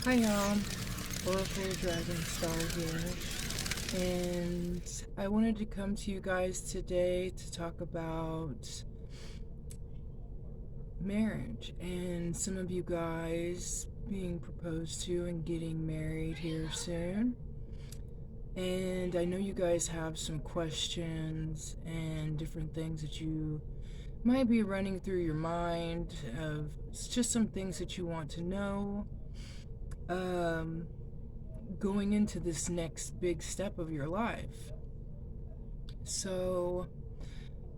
Hi y'all, Oracle Dragon Star here, and I wanted to come to you guys today to talk about marriage and some of you guys being proposed to and getting married here soon. And I know you guys have some questions and different things that you might be running through your mind of just some things that you want to know. Going into this next big step of your life. So,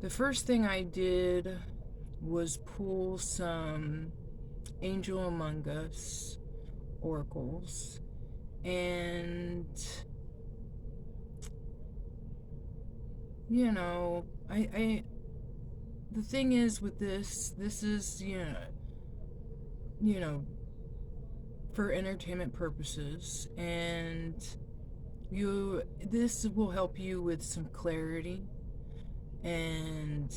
the first thing I did was pull some Angel Among Us oracles, and I the thing is with this is you know for entertainment purposes, and this will help you with some clarity and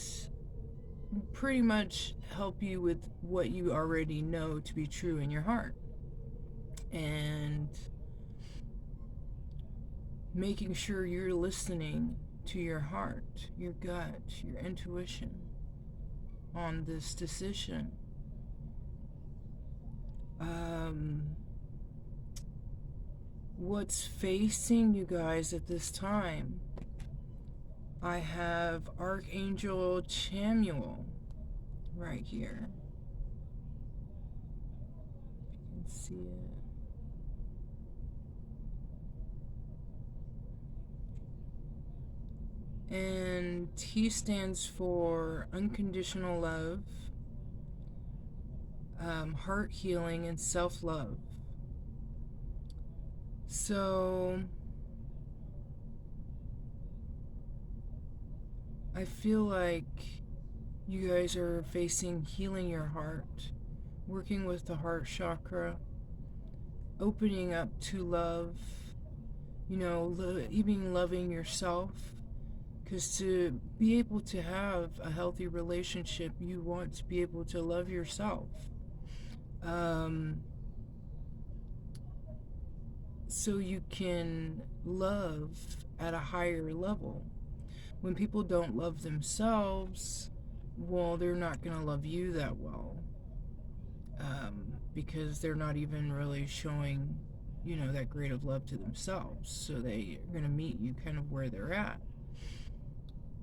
pretty much help you with what you already know to be true in your heart, and making sure you're listening to your heart, your gut, your intuition on this decision. What's facing you guys at this time? I have Archangel Chamuel right here. If you can see it. And he stands for unconditional love, heart healing, and self-love. So I feel like you guys are facing healing your heart, working with the heart chakra, opening up to love, even loving yourself. Because to be able to have a healthy relationship, you want to be able to love yourself. So you can love at a higher level. When people don't love themselves, well, they're not going to love you that well, because they're not even really showing, that great of love to themselves. So they are going to meet you kind of where they're at.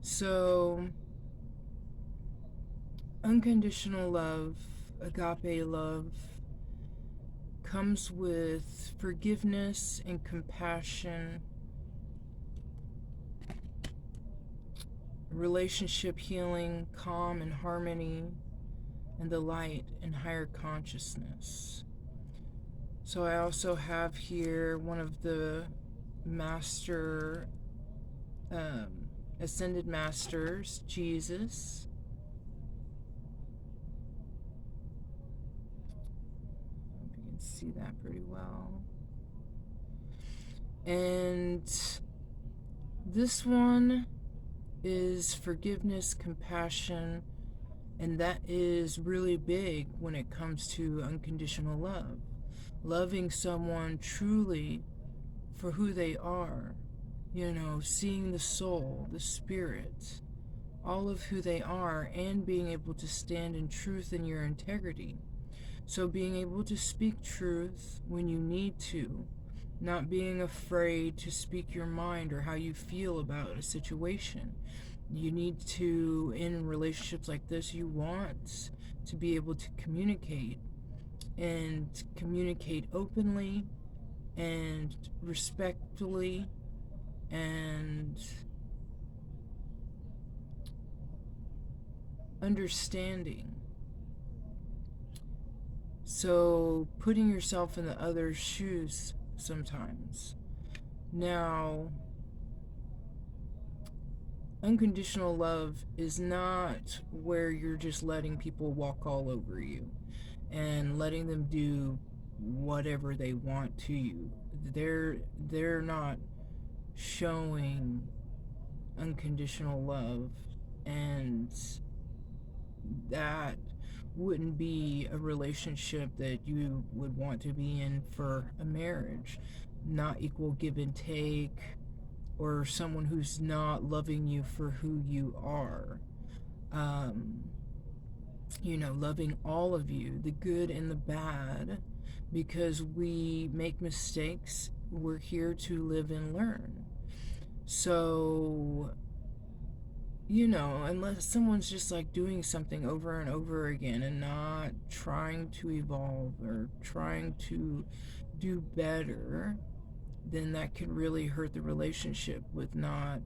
So, unconditional love, agape love, comes with forgiveness and compassion, relationship healing, calm and harmony, and the light and higher consciousness. So I also have here one of the master, ascended masters, Jesus. I hope you can see that pretty well. And this one is forgiveness, compassion, and that is really big when it comes to unconditional love. Loving someone truly for who they are, seeing the soul, the spirit, all of who they are, and being able to stand in truth in your integrity. So being able to speak truth when you need to, not being afraid to speak your mind or how you feel about a situation. You need to, in relationships like this, you want to be able to communicate, and communicate openly and respectfully, and understanding. So putting yourself in the other's shoes sometimes. Now, unconditional love is not where you're just letting people walk all over you and letting them do whatever they want to you. They're not showing unconditional love, and that wouldn't be a relationship that you would want to be in for a marriage. Not equal give and take, or someone who's not loving you for who you are. Loving all of you, the good and the bad, because we make mistakes. We're here to live and learn. So, unless someone's just like doing something over and over again and not trying to evolve or trying to do better, then that can really hurt the relationship with not,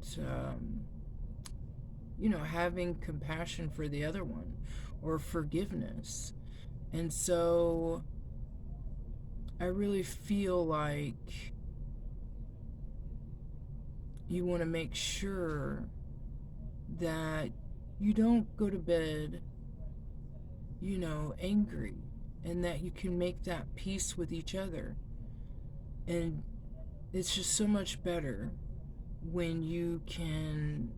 having compassion for the other one or forgiveness. And so I really feel like you want to make sure that you don't go to bed, angry, and that you can make that peace with each other. And it's just so much better when you can,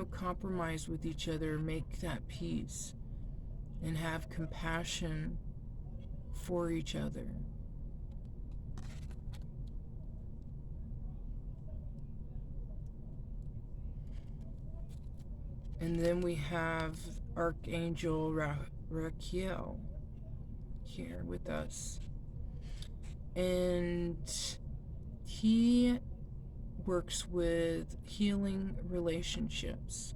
compromise with each other, make that peace, and have compassion for each other. And then we have Archangel Raquel here with us. And he works with healing relationships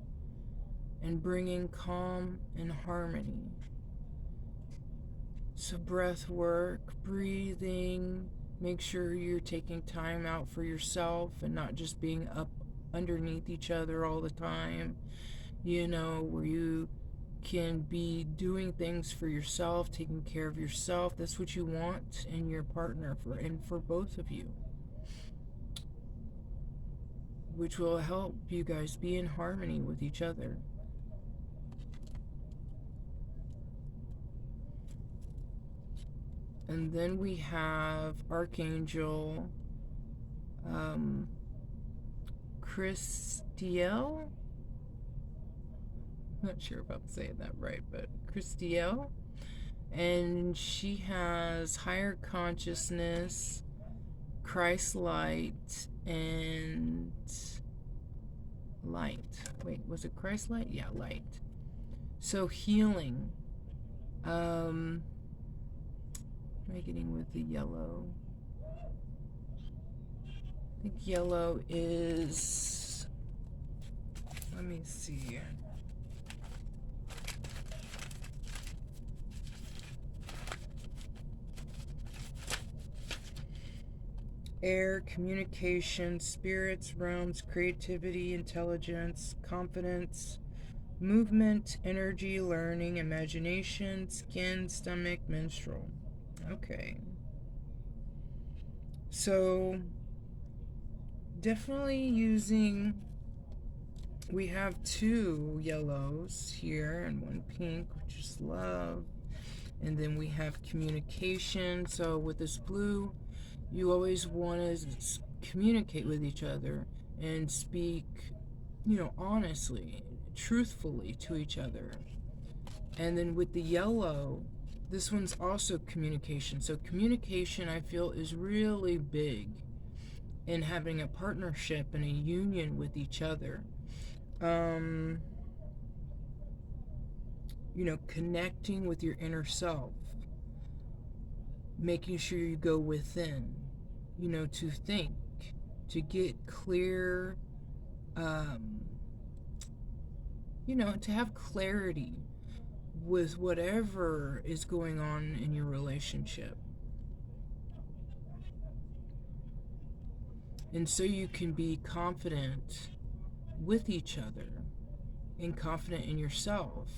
and bringing calm and harmony. So breath work, breathing, make sure you're taking time out for yourself and not just being up underneath each other all the time, where you can be doing things for yourself, taking care of yourself. That's what you want in your partner, for both of you, which will help you guys be in harmony with each other. And then we have Archangel Christiel. I'm not sure if I'm saying that right, but Christiel. And she has higher consciousness, Christ light, and light. Wait, was it Christ light? Yeah, light. So healing. Am I getting with the yellow? I think yellow is, let me see. Air, communication, spirits, realms, creativity, intelligence, confidence, movement, energy, learning, imagination, skin, stomach, menstrual. Okay. So, definitely we have 2 yellows here and 1 pink, which is love. And then we have communication. So with this blue, you always want to communicate with each other and speak, honestly, truthfully to each other. And then with the yellow, this one's also communication. So communication, I feel, is really big in having a partnership and a union with each other. Connecting with your inner self, making sure you go within, to think, to get clear, to have clarity with whatever is going on in your relationship. And so you can be confident with each other and confident in yourself.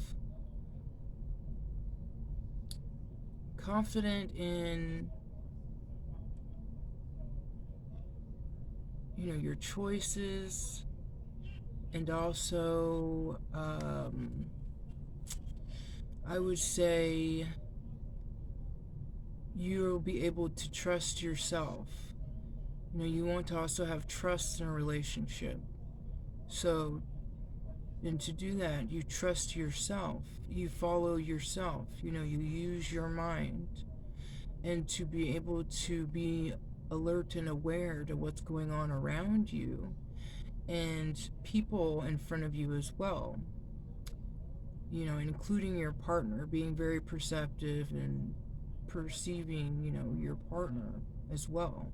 Confident in, your choices, and also, I would say you'll be able to trust yourself. You want to also have trust in a relationship. So And to do that, you trust yourself, you follow yourself, you use your mind, and to be able to be alert and aware to what's going on around you and people in front of you as well, including your partner, being very perceptive and perceiving, your partner as well.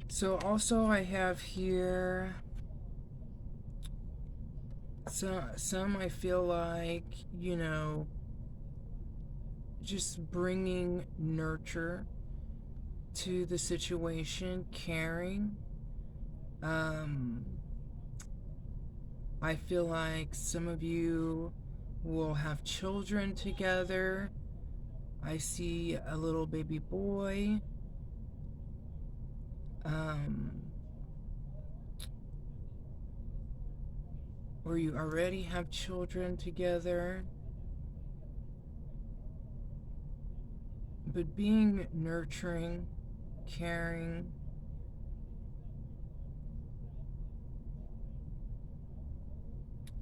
So also I have here some I feel like, just bringing nurture to the situation, caring. I feel like some of you will have children together. I see a little baby boy. Or you already have children together. But being nurturing, caring,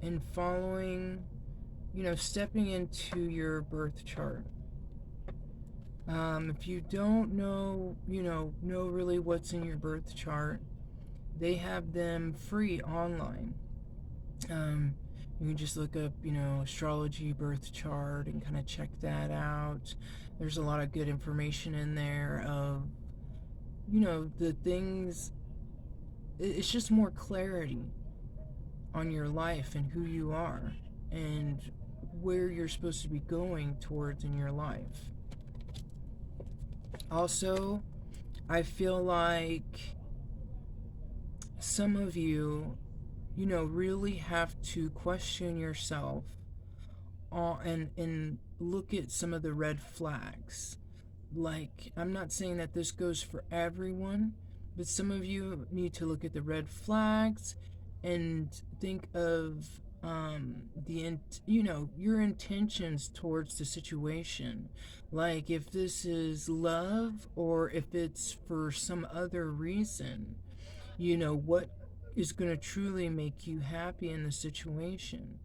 and following, stepping into your birth chart. If you don't know really what's in your birth chart, they have them free online. You can just look up, astrology birth chart and kind of check that out. There's a lot of good information in there of, the things. It's just more clarity on your life and who you are and where you're supposed to be going towards in your life. Also, I feel like some of you, really have to question yourself and look at some of the red flags. Like, I'm not saying that this goes for everyone, but some of you need to look at the red flags and think of your intentions towards the situation. Like, if this is love or if it's for some other reason, what is going to truly make you happy in the situation.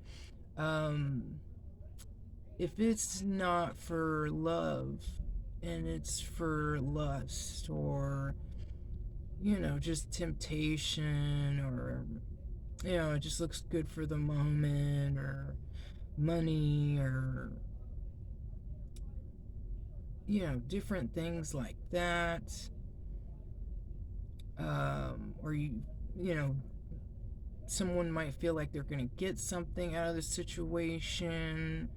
If it's not for love and it's for lust or, just temptation, or, it just looks good for the moment, or money, or, different things like that. Or someone might feel like they're going to get something out of the situation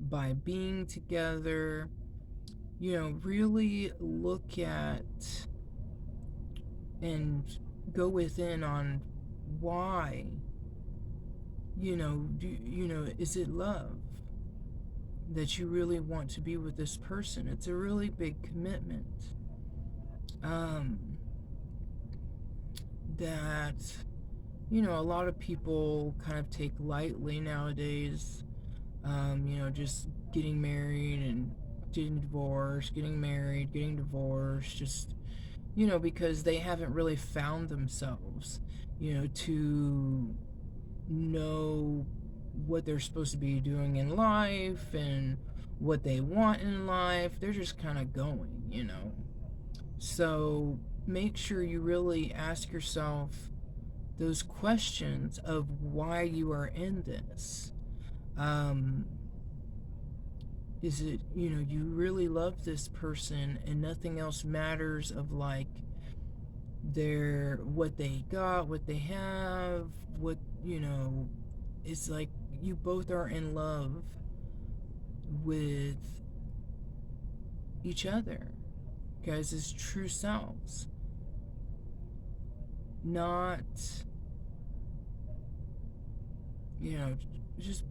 by being together. Really look at and go within on why. Is it love that you really want to be with this person? It's a really big commitment. That a lot of people kind of take lightly nowadays. Just getting married and getting divorced, getting married, getting divorced, just because they haven't really found themselves, to know what they're supposed to be doing in life and what they want in life. They're just kind of going, So make sure you really ask yourself those questions of why you are in this. Is it, you really love this person and nothing else matters of like what they got, what they have, what, it's like you both are in love with each other, guys, as true selves. Not, just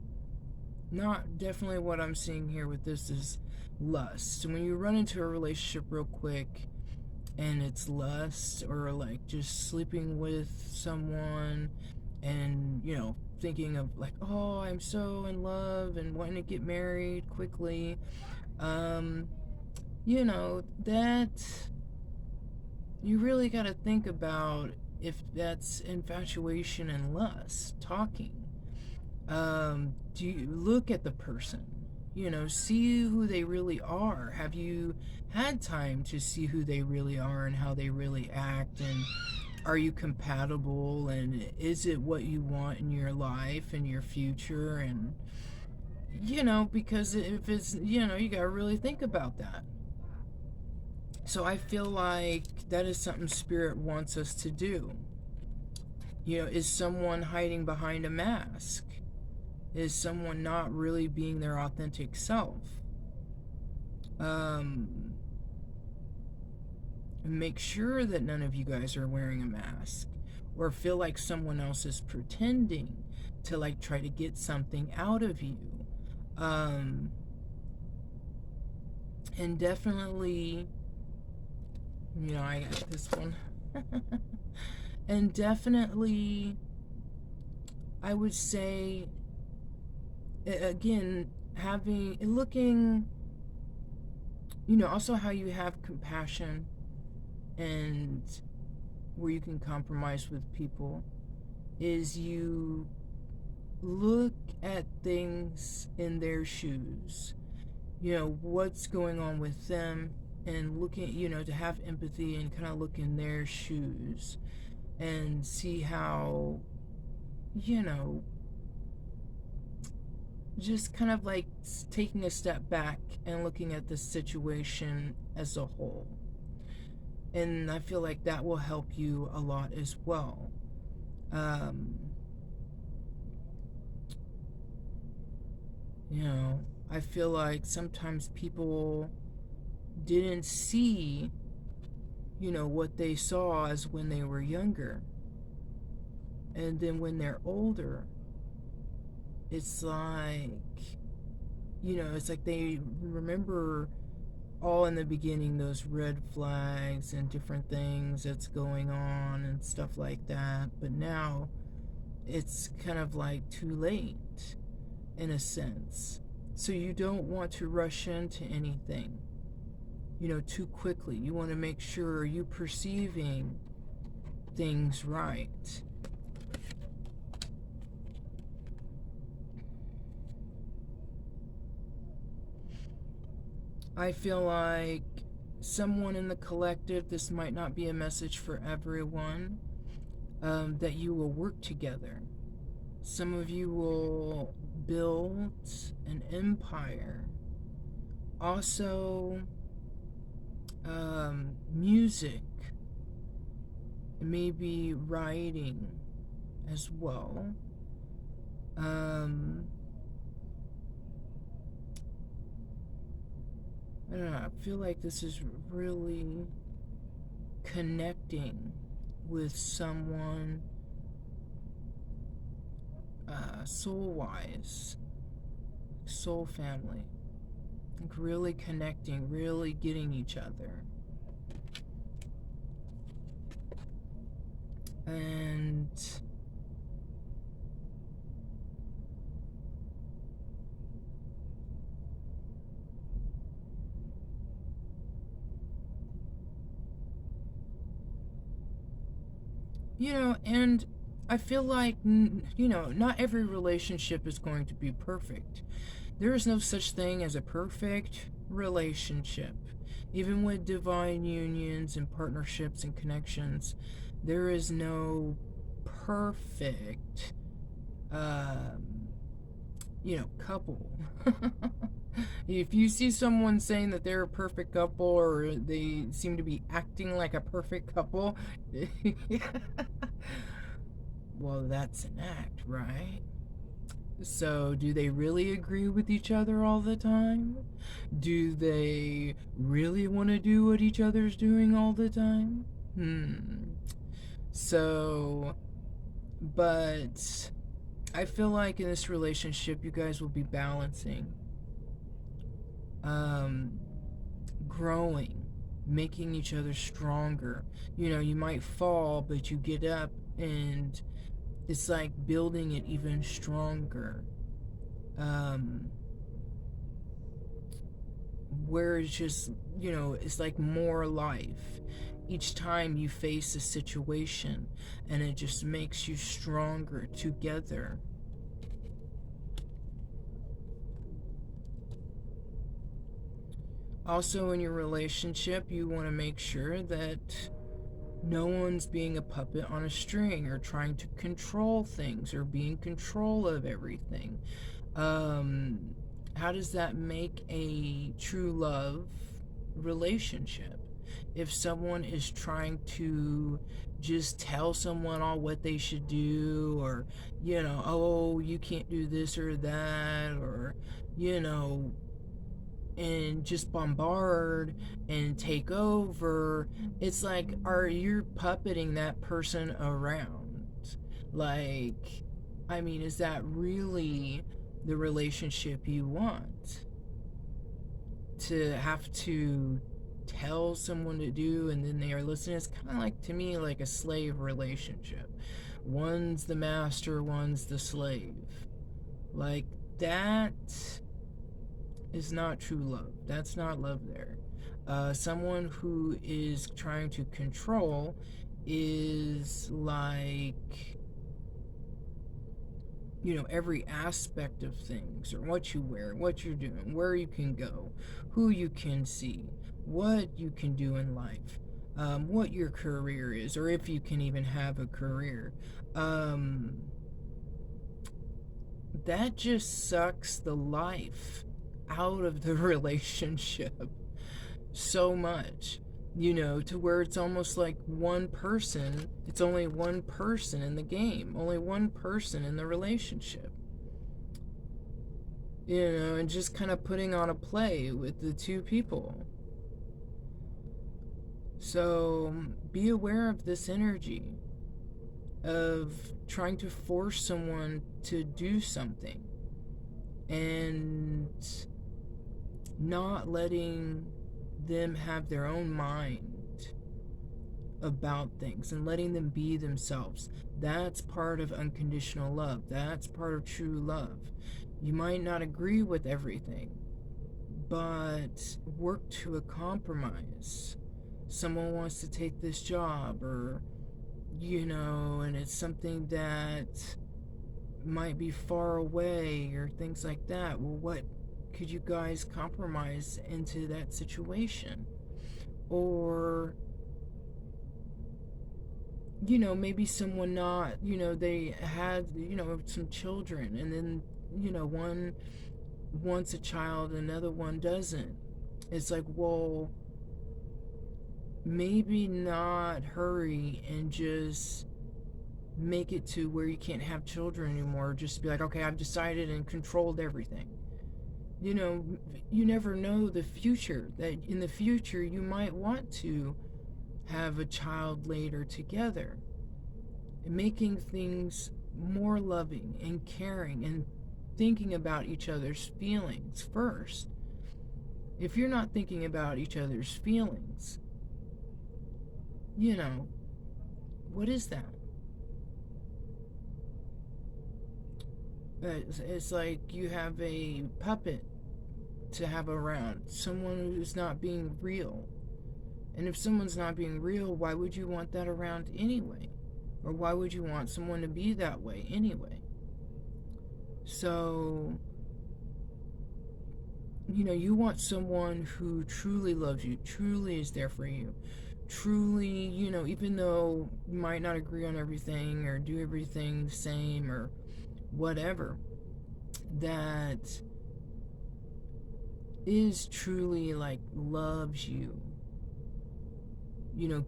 not definitely what I'm seeing here with this is lust. So when you run into a relationship real quick and it's lust, or like just sleeping with someone and, thinking of like, oh, I'm so in love and wanting to get married quickly, that you really got to think about if that's infatuation and lust talking. Do you look at the person? See who they really are. Have you had time to see who they really are and how they really act? And are you compatible? And is it what you want in your life and your future? And, because if it's, you got to really think about that. So I feel like that is something Spirit wants us to do. Is someone hiding behind a mask? Is someone not really being their authentic self? Make sure that none of you guys are wearing a mask or feel like someone else is pretending to like try to get something out of you. And definitely, I got this one. And definitely, I would say, again, looking, also how you have compassion and where you can compromise with people is you look at things in their shoes. What's going on with them, and looking, to have empathy and kind of look in their shoes and see how, just kind of like taking a step back and looking at the situation as a whole. And I feel like that will help you a lot as well. I feel like sometimes people didn't see, what they saw as when they were younger. And then when they're older, it's like, it's like they remember all in the beginning those red flags and different things that's going on and stuff like that. But now it's kind of like too late in a sense. So you don't want to rush into anything, too quickly. You want to make sure you're perceiving things right. I feel like someone in the collective, this might not be a message for everyone, that you will work together. Some of you will build an empire. Also, music, maybe writing as well. I don't know, I feel like this is really connecting with someone soul-wise, soul family. Like really connecting, really getting each other. And and I feel like, not every relationship is going to be perfect. There is no such thing as a perfect relationship. Even with divine unions and partnerships and connections, there is no perfect, couple. If you see someone saying that they're a perfect couple or they seem to be acting like a perfect couple, well, that's an act, right? So, do they really agree with each other all the time? Do they really want to do what each other's doing all the time? So, but I feel like in this relationship, you guys will be balancing, growing, making each other stronger. You might fall, but you get up, and it's like building it even stronger. Where it's just, it's like more life. each time you face a situation, and it just makes you stronger together. Also, in your relationship, you want to make sure that no one's being a puppet on a string or trying to control things or be in control of everything. How does that make a true love relationship? If someone is trying to just tell someone all what they should do, or, oh, you can't do this or that, or, and just bombard and take over, it's like, are you puppeting that person around? Like, I mean, is that really the relationship you want? To have to tell someone to do and then they are listening? It's kind of like, to me, like a slave relationship. One's the master, one's the slave. Like, that is not true love. That's not love there. Someone who is trying to control is like, every aspect of things, or what you wear, what you're doing, where you can go, who you can see, what you can do in life, what your career is, or if you can even have a career. That just sucks the life out of the relationship so much, to where it's almost like one person, it's only one person in the game, only one person in the relationship, and just kind of putting on a play with the two people. So be aware of this energy of trying to force someone to do something and not letting them have their own mind about things and letting them be themselves. That's part of unconditional love. That's part of true love. You might not agree with everything, but work to a compromise. Someone wants to take this job, or, and it's something that might be far away or things like that. Well, what could you guys compromise into that situation? Or, maybe someone not, they had, some children, and then, one wants a child, another one doesn't. It's like, well, maybe not hurry and just make it to where you can't have children anymore. Just be like, okay, I've decided and controlled everything. You never know the future, that in the future you might want to have a child later together. And making things more loving and caring and thinking about each other's feelings first. If you're not thinking about each other's feelings, what is that? It's like you have a puppet to have around, someone who's not being real. And if someone's not being real, why would you want that around anyway? Or why would you want someone to be that way anyway? So, you want someone who truly loves you, truly is there for you, truly, even though you might not agree on everything or do everything the same or whatever, that is truly like loves you,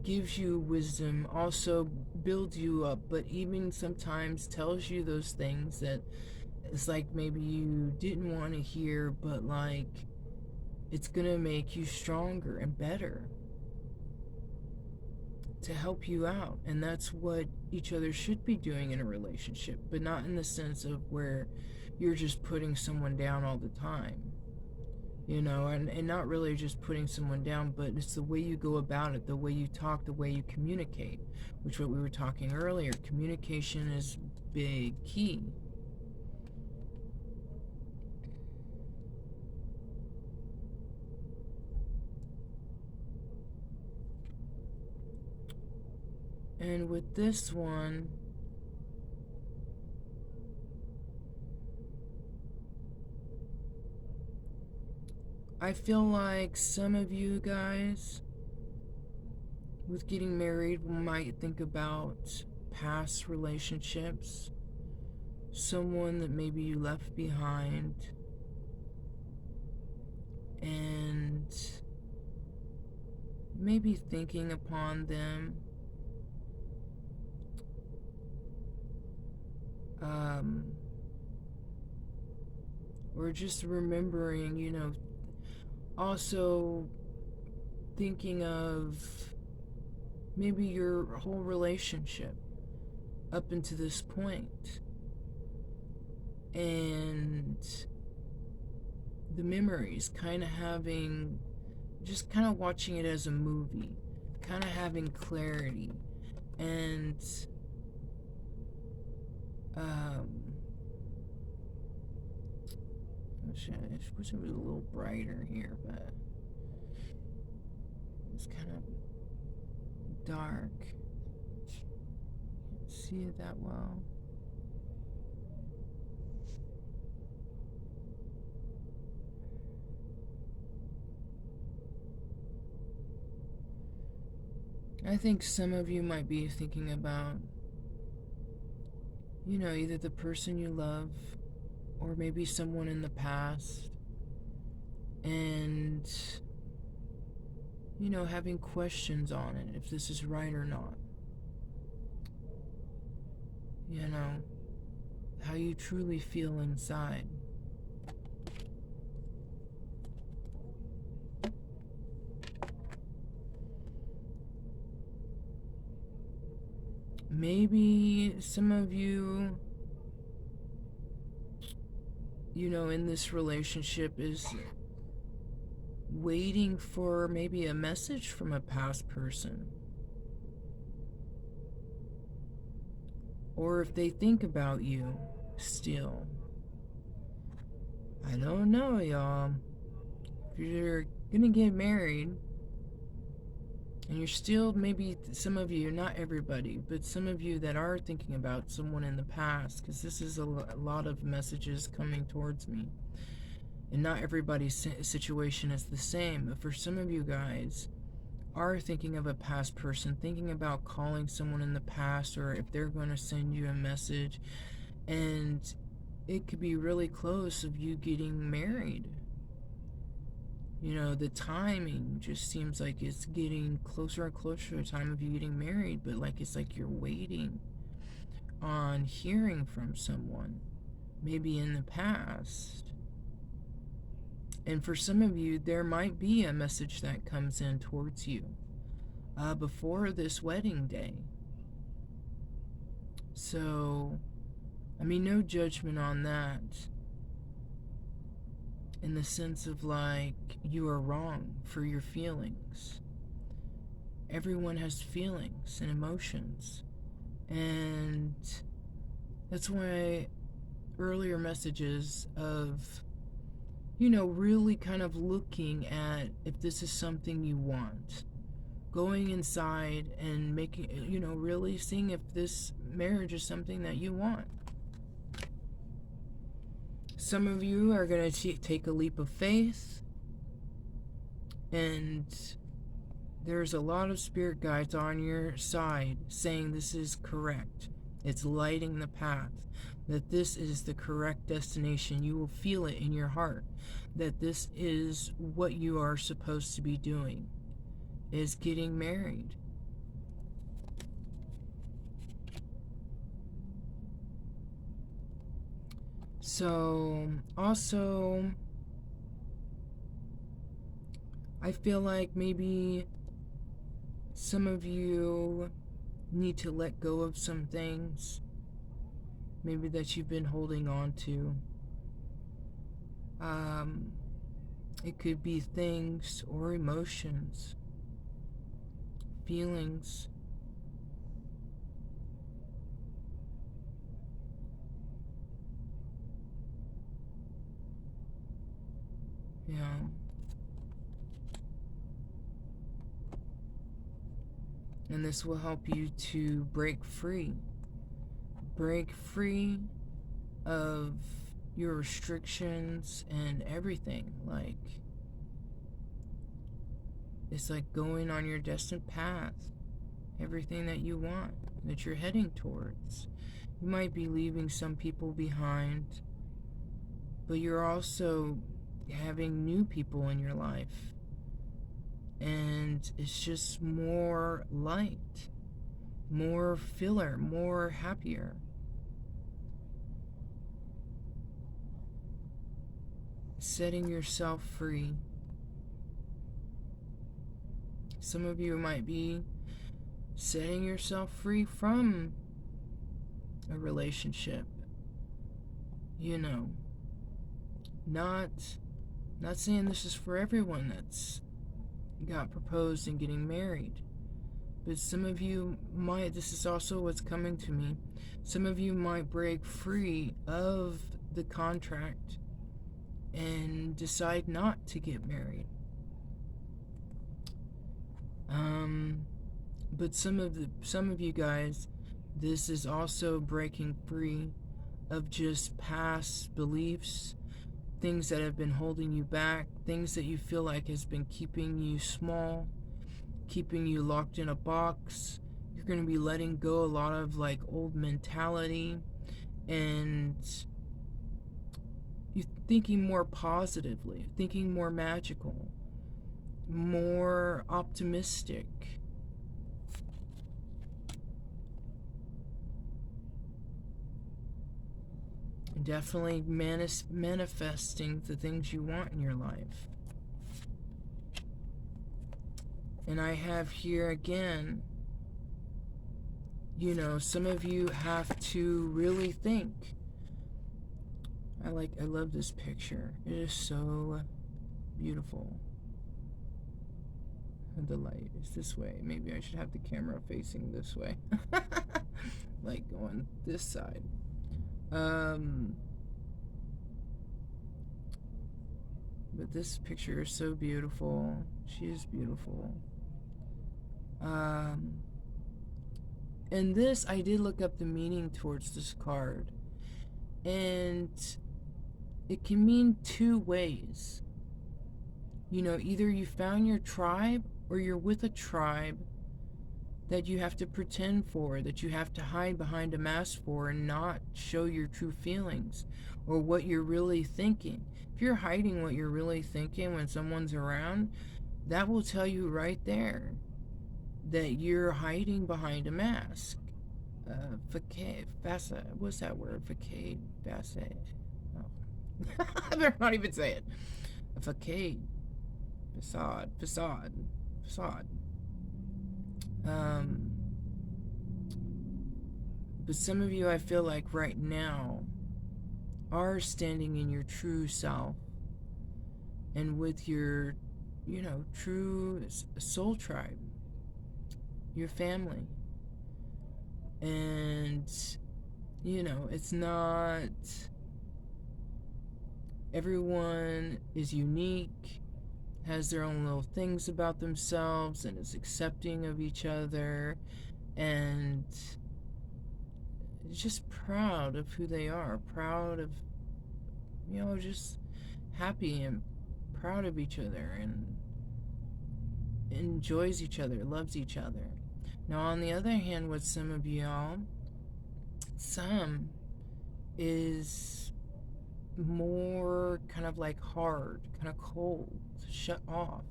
gives you wisdom, also builds you up, but even sometimes tells you those things that it's like maybe you didn't want to hear, but like it's gonna make you stronger and better to help you out. And that's what each other should be doing in a relationship, but not in the sense of where you're just putting someone down all the time, and not really just putting someone down, but it's the way you go about it, the way you talk, the way you communicate, which what we were talking earlier. Communication is big key. And with this one, I feel like some of you guys with getting married might think about past relationships, someone that maybe you left behind, and maybe thinking upon them, or just remembering, also thinking of maybe your whole relationship up until this point, and the memories, just kind of watching it as a movie, kind of having clarity, and I wish it was a little brighter here, but it's kind of dark. Can't see it that well. I think some of you might be thinking about, either the person you love or maybe someone in the past, and, having questions on it, if this is right or not. How you truly feel inside. Maybe some of you, in this relationship is waiting for maybe a message from a past person. Or if they think about you still. I don't know, y'all. If you're gonna get married, and you're still, maybe some of you, not everybody, but some of you that are thinking about someone in the past, because this is a lot of messages coming towards me. And not everybody's situation is the same, but for some of you guys are thinking of a past person, thinking about calling someone in the past, or if they're going to send you a message, and it could be really close of you getting married. The timing just seems like it's getting closer and closer to the time of you getting married, but it's like you're waiting on hearing from someone, maybe in the past. And for some of you, there might be a message that comes in towards you before this wedding day. So, no judgment on that, in the sense of you are wrong for your feelings. Everyone has feelings and emotions, and that's why earlier messages of really kind of looking at if this is something you want, going inside and making, really seeing if this marriage is something that you want. Some of you are going to take a leap of faith, and there's a lot of spirit guides on your side saying this is correct. It's lighting the path, that this is the correct destination. You will feel it in your heart, that this is what you are supposed to be doing, is getting married. So, also, I feel like maybe some of you need to let go of some things, maybe that you've been holding on to. It could be things or emotions, feelings. Yeah. And this will help you to break free. Break free of your restrictions and everything. Like, it's like going on your destined path. Everything that you want, that you're heading towards. You might be leaving some people behind, but you're also having new people in your life. And it's just more light, more filler, more happier. Setting yourself free. Some of you might be setting yourself free from a relationship. You know, not saying this is for everyone that's got proposed and getting married, but some of you might, this is also what's coming to me, some of you might break free of the contract and decide not to get married. But some of you guys, this is also breaking free of just past beliefs, things that have been holding you back, things that you feel like has been keeping you small, keeping you locked in a box. You're going to be letting go a lot of like old mentality, and you're thinking more positively, thinking more magical, more optimistic. Definitely manifesting the things you want in your life. And I have here again, you know, some of you have to really think. I love this picture. It is so beautiful. The light is this way. Maybe I should have the camera facing this way. Like going this side. But this picture is so beautiful. She is beautiful. And this, I did look up the meaning towards this card, and it can mean two ways. You know, either you found your tribe, or you're with a tribe that you have to pretend for, that you have to hide behind a mask for and not show your true feelings or what you're really thinking. If you're hiding what you're really thinking when someone's around, that will tell you right there that you're hiding behind a mask. What's that word? Facade. Oh. I better not even say it. A facade. Facade. But some of you, I feel like right now, are standing in your true self and with your, you know, true soul tribe, your family. And, you know, it's not, everyone is unique, has their own little things about themselves, and is accepting of each other, and just proud of who they are, proud of, you know, just happy and proud of each other, and enjoys each other, loves each other. Now, on the other hand, with some of y'all, some is more kind of like hard, kind of cold, shut off.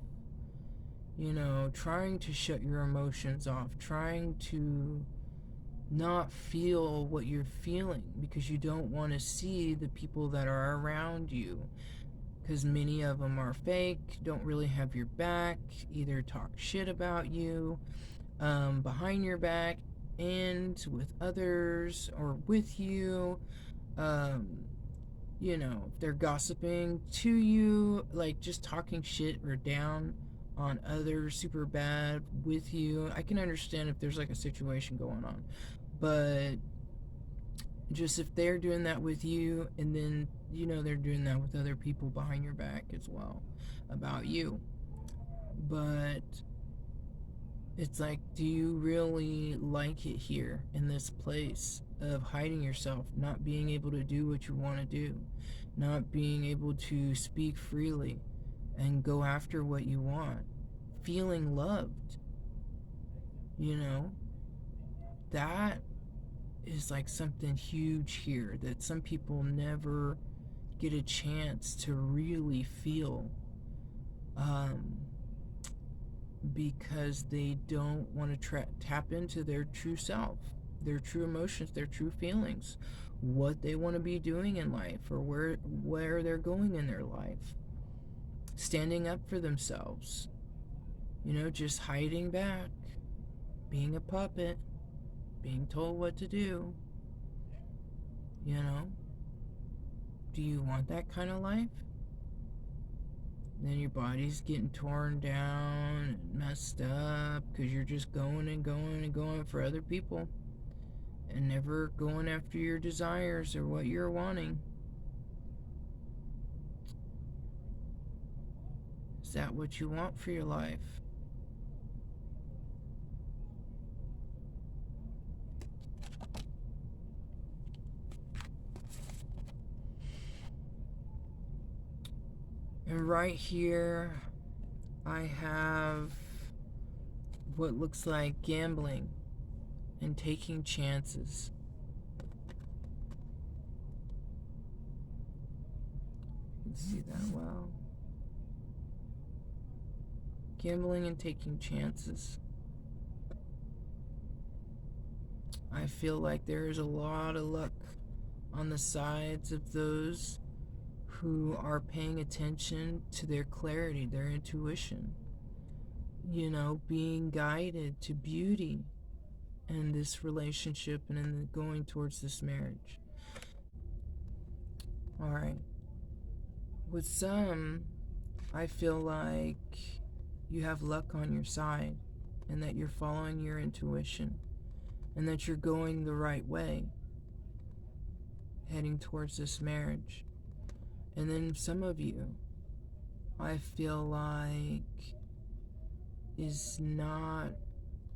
You know, trying to shut your emotions off, trying to not feel what you're feeling because you don't want to see the people that are around you, because many of them are fake, don't really have your back, either talk shit about you behind your back and with others or with you. You know, they're gossiping to you, like just talking shit or down on others super bad with you. I can understand if there's like a situation going on, but just if they're doing that with you, and then, you know, they're doing that with other people behind your back as well about you. But It's like, do you really like it here in this place of hiding yourself, not being able to do what you want to do, not being able to speak freely and go after what you want, feeling loved? You know, that is like something huge here that some people never get a chance to really feel, um, because they don't want to tap into their true self, their true emotions, their true feelings, what they want to be doing in life, or where they're going in their life, standing up for themselves. Just hiding back, being a puppet, being told what to do. Do you want that kind of life? Then your body's getting torn down and messed up because you're just going and going and going for other people and never going after your desires or what you're wanting. Is that what you want for your life? And right here, I have what looks like gambling and taking chances. You can see that well. Gambling and taking chances. I feel like there is a lot of luck on the sides of those who are paying attention to their clarity, their intuition, being guided to beauty in this relationship and in going towards this marriage. All right. With some, I feel like you have luck on your side and that you're following your intuition and that you're going the right way, heading towards this marriage. And then some of you, I feel like, is not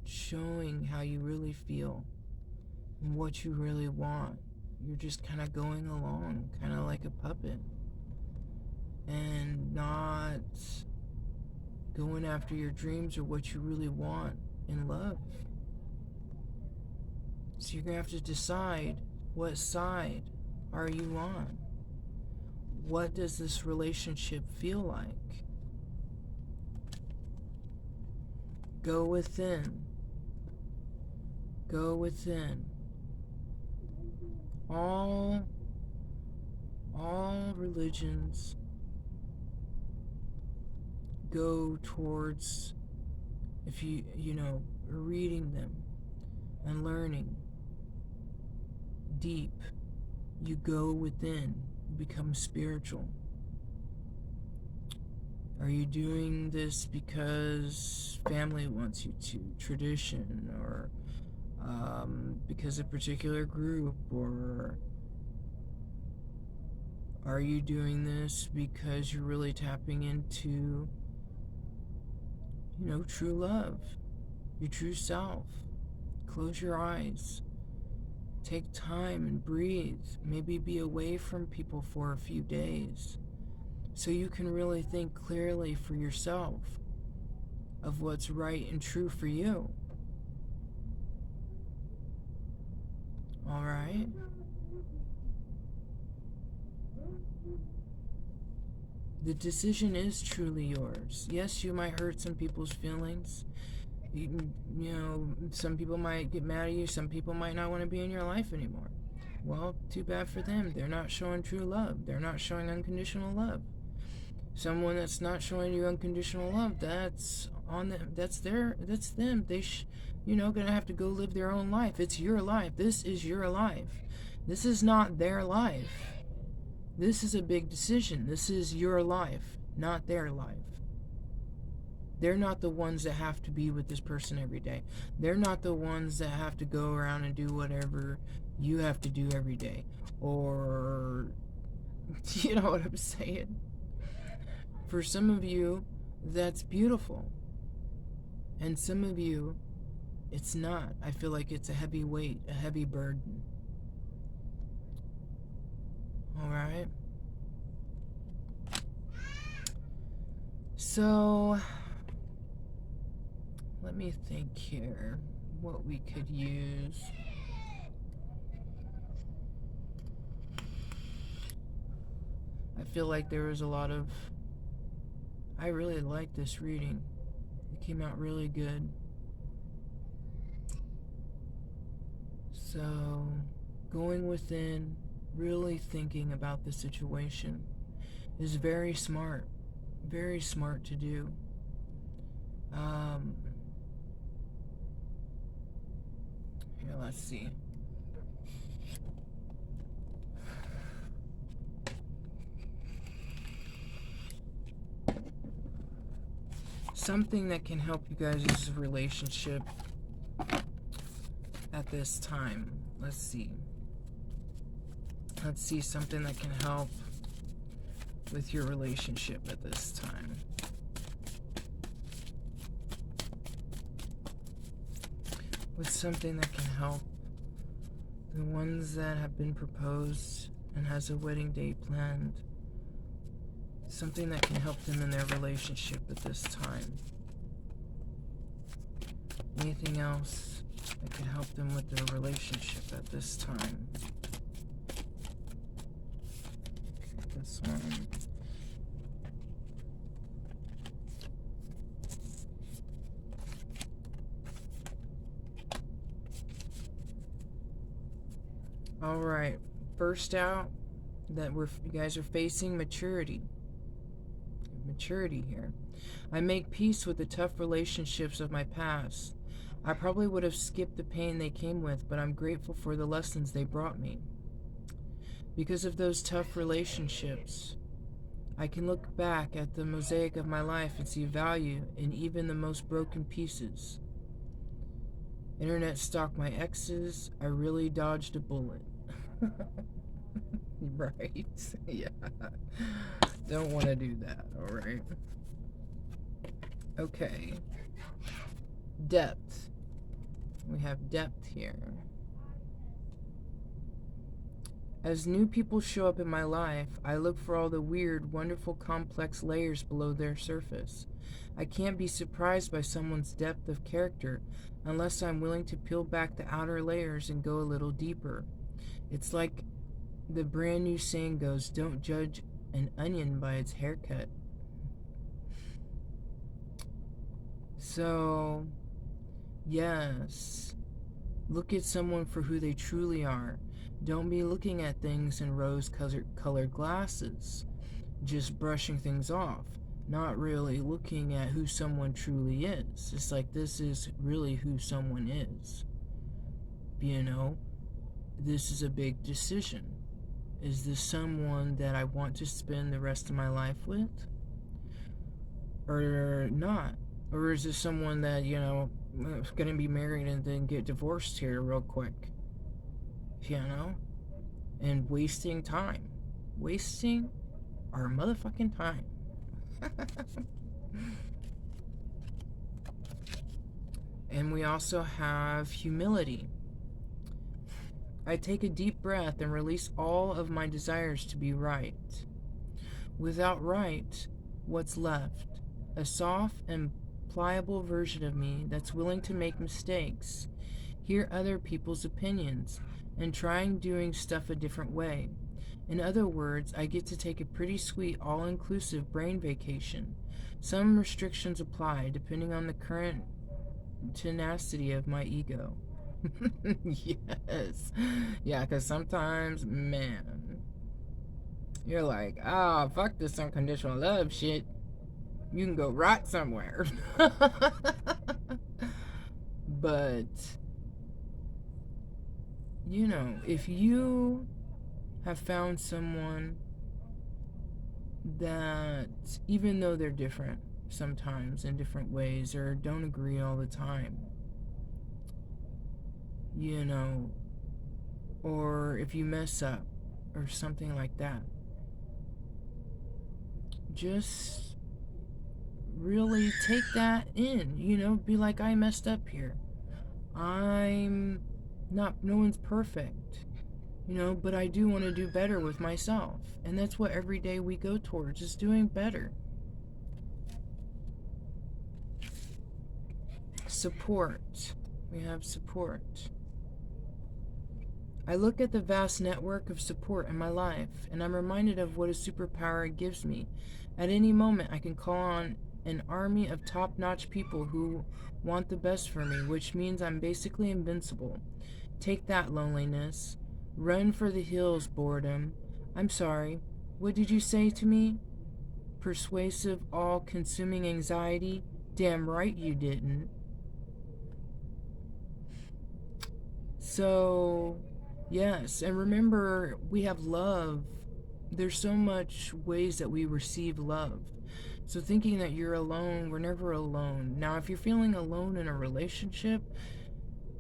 showing how you really feel and what you really want. You're just kind of going along, kind of like a puppet, and not going after your dreams or what you really want in love. So you're going to have to decide, what side are you on? What does this relationship feel like? Go within. Go within. All religions go towards, if you reading them and learning deep, you go within, become spiritual. Are you doing this because family wants you to, tradition, or because a particular group, or are you doing this because you're really tapping into, true love, your true self? Close your eyes. Take time and breathe. Maybe be away from people for a few days so you can really think clearly for yourself of what's right and true for you. All right? The decision is truly yours. Yes, you might hurt some people's feelings. Some people might get mad at you. Some people might not want to be in your life anymore. Well, too bad for them. They're not showing true love. They're not showing unconditional love. Someone that's not showing you unconditional love, that's on them. That's them. They gonna have to go live their own life. It's your life. This is your life. This is not their life. This is a big decision. This is your life, not their life. They're not the ones that have to be with this person every day. They're not the ones that have to go around and do whatever you have to do every day. Or, you know what I'm saying? For some of you, that's beautiful. And some of you, it's not. I feel like it's a heavy weight, a heavy burden. All right? So, let me think here what we could use. I feel like there was a lot of... I really liked this reading. It came out really good. So, going within, really thinking about the situation is very smart to do. Here, let's see. Something that can help you guys' relationship at this time. Let's see. Let's see something that can help with your relationship at this time. With something that can help the ones that have been proposed and has a wedding date planned. Something that can help them in their relationship at this time. Anything else that can help them with their relationship at this time? Okay, this one. All right. First out, that you guys are facing maturity. Maturity here. I make peace with the tough relationships of my past. I probably would have skipped the pain they came with, but I'm grateful for the lessons they brought me. Because of those tough relationships, I can look back at the mosaic of my life and see value in even the most broken pieces. Internet stalked my exes. I really dodged a bullet. Right? Yeah. Don't want to do that, alright? Okay. Depth. We have depth here. As new people show up in my life, I look for all the weird, wonderful, complex layers below their surface. I can't be surprised by someone's depth of character unless I'm willing to peel back the outer layers and go a little deeper. It's like the brand new saying goes, don't judge an onion by its haircut. So, yes, look at someone for who they truly are. Don't be looking at things in rose-colored glasses, just brushing things off, not really looking at who someone truly is. It's like, this is really who someone is. You know, this is a big decision. Is this someone that I want to spend the rest of my life with? Or not? Or is this someone that, you know, is going to be married and then get divorced here real quick? You know? And wasting time. Wasting our motherfucking time. And we also have humility. I take a deep breath and release all of my desires to be right. Without right, what's left? A soft and pliable version of me that's willing to make mistakes, hear other people's opinions, and trying doing stuff a different way. In other words, I get to take a pretty sweet all-inclusive brain vacation. Some restrictions apply depending on the current tenacity of my ego. Yes. Yeah, because sometimes, man, you're like, ah, oh, fuck this unconditional love shit. You can go rot somewhere. But, you know, if you have found someone that, even though they're different sometimes in different ways or don't agree all the time, you know, or if you mess up or something like that, just really take that in, be like, I messed up here. I'm not, no one's perfect, but I do want to do better with myself. And that's what every day we go towards, is doing better. Support. We have support. I look at the vast network of support in my life, and I'm reminded of what a superpower gives me. At any moment, I can call on an army of top-notch people who want the best for me, which means I'm basically invincible. Take that, loneliness. Run for the hills, boredom. I'm sorry. What did you say to me? Persuasive, all-consuming anxiety? Damn right you didn't. So, yes, and remember, we have love. There's so much ways that we receive love. So thinking that you're alone, we're never alone. Now, if you're feeling alone in a relationship,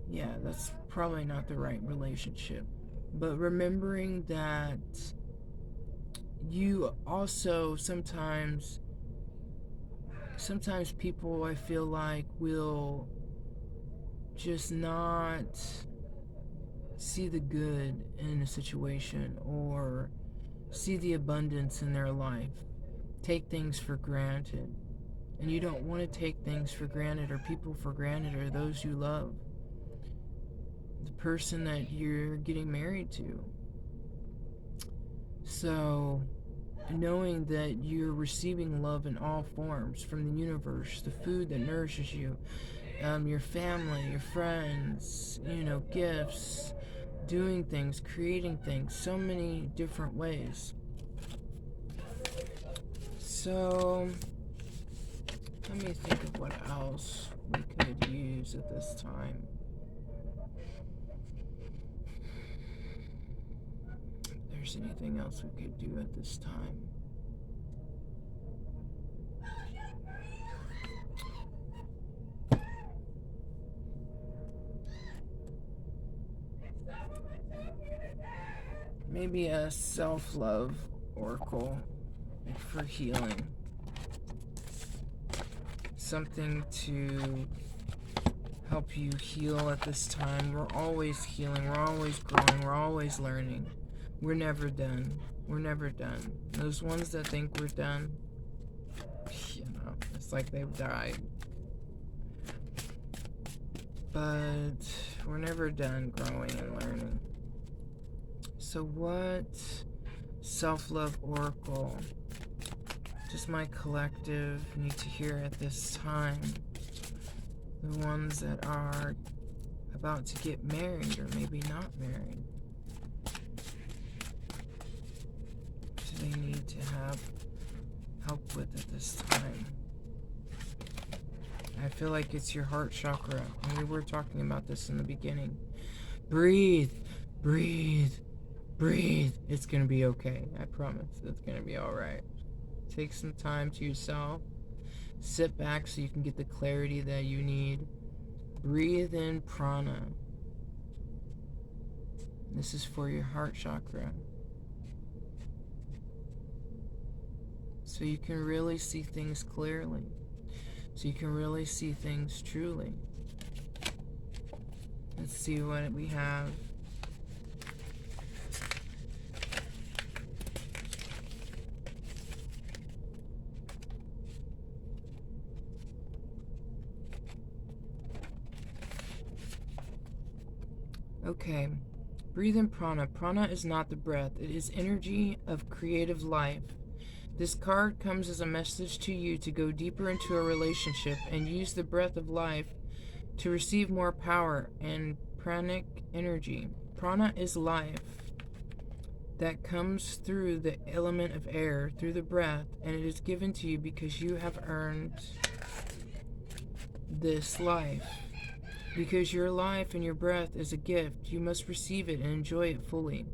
yeah, that's probably not the right relationship. But remembering that you also sometimes people, I feel like, will just not see the good in a situation or see the abundance in their life. Take things for granted. And you don't want to take things for granted or people for granted or those you love. The person that you're getting married to. So, knowing that you're receiving love in all forms from the universe, the food that nourishes you, your family, your friends, gifts, doing things, creating things, so many different ways. So, let me think of what else we could use at this time. If there's anything else we could do at this time. Maybe a self-love oracle for healing. Something to help you heal at this time. We're always healing, we're always growing, we're always learning. We're never done. We're never done. Those ones that think we're done, it's like they've died. But we're never done growing and learning. So what self-love oracle does my collective need to hear at this time? The ones that are about to get married or maybe not married. Do they need to have help with at this time? I feel like it's your heart chakra. And we were talking about this in the beginning. Breathe. Breathe. Breathe. It's going to be okay. I promise. It's going to be alright. Take some time to yourself. Sit back so you can get the clarity that you need. Breathe in prana. This is for your heart chakra. So you can really see things clearly. So you can really see things truly. Let's see what we have. Okay, breathe in prana. Prana is not the breath. It is energy of creative life. This card comes as a message to you to go deeper into a relationship and use the breath of life to receive more power and pranic energy. Prana is life that comes through the element of air, through the breath, and it is given to you because you have earned this life. Because your life and your breath is a gift, you must receive it and enjoy it fully.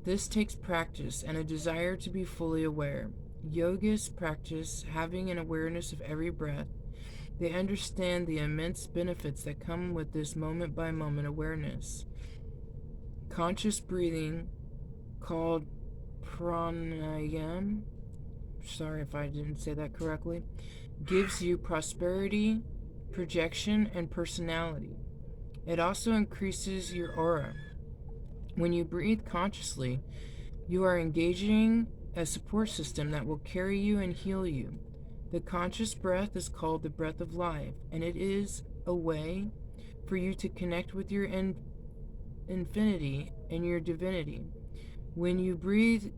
This takes practice and a desire to be fully aware. Yogists practice having an awareness of every breath. They understand the immense benefits that come with this moment-by-moment awareness. Conscious breathing, called pranayam, sorry if I didn't say that correctly, gives you prosperity, projection, and personality. It also increases your aura. When you breathe consciously, you are engaging a support system that will carry you and heal you. The conscious breath is called the breath of life, and it is a way for you to connect with your infinity and your divinity. When you breathe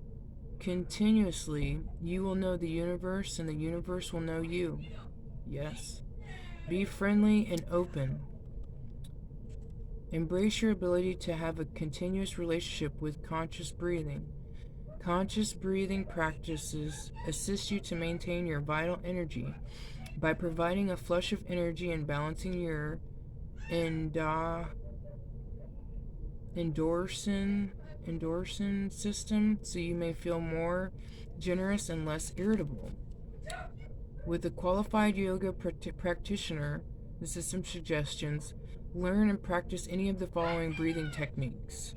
continuously, you will know the universe, and the universe will know you. Yes. Be friendly and open. Embrace your ability to have a continuous relationship with conscious breathing. Conscious breathing practices assist you to maintain your vital energy by providing a flush of energy and balancing your endorphin system so you may feel more generous and less irritable. With a qualified yoga practitioner, this is some suggestions. Learn and practice any of the following breathing techniques: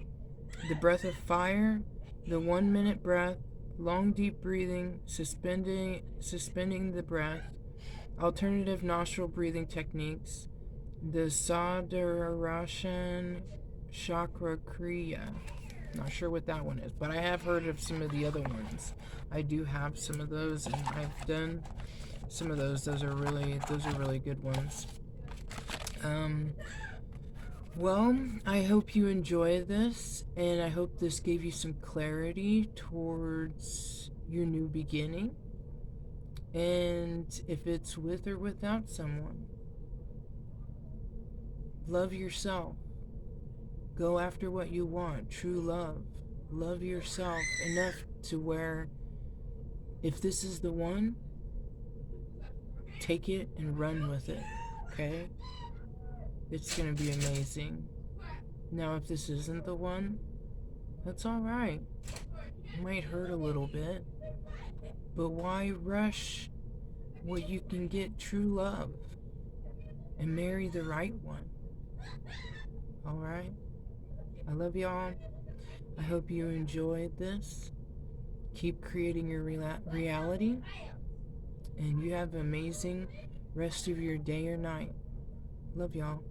the breath of fire, the 1 minute breath, long deep breathing, suspending the breath, alternative nostril breathing techniques, the Sadarashan Chakra Kriya. Not sure what that one is, but I have heard of some of the other ones. I do have some of those, and I've done some of those. Those are really good ones. Well, I hope you enjoy this, and I hope this gave you some clarity towards your new beginning. And if it's with or without someone, love yourself. Go after what you want. True love. Love yourself enough to where if this is the one, take it and run with it. Okay? It's going to be amazing. Now, if this isn't the one, that's alright. It might hurt a little bit. But why rush what you can get true love and marry the right one? Alright? I love y'all. I hope you enjoyed this. Keep creating your reality. And you have an amazing rest of your day or night. Love y'all.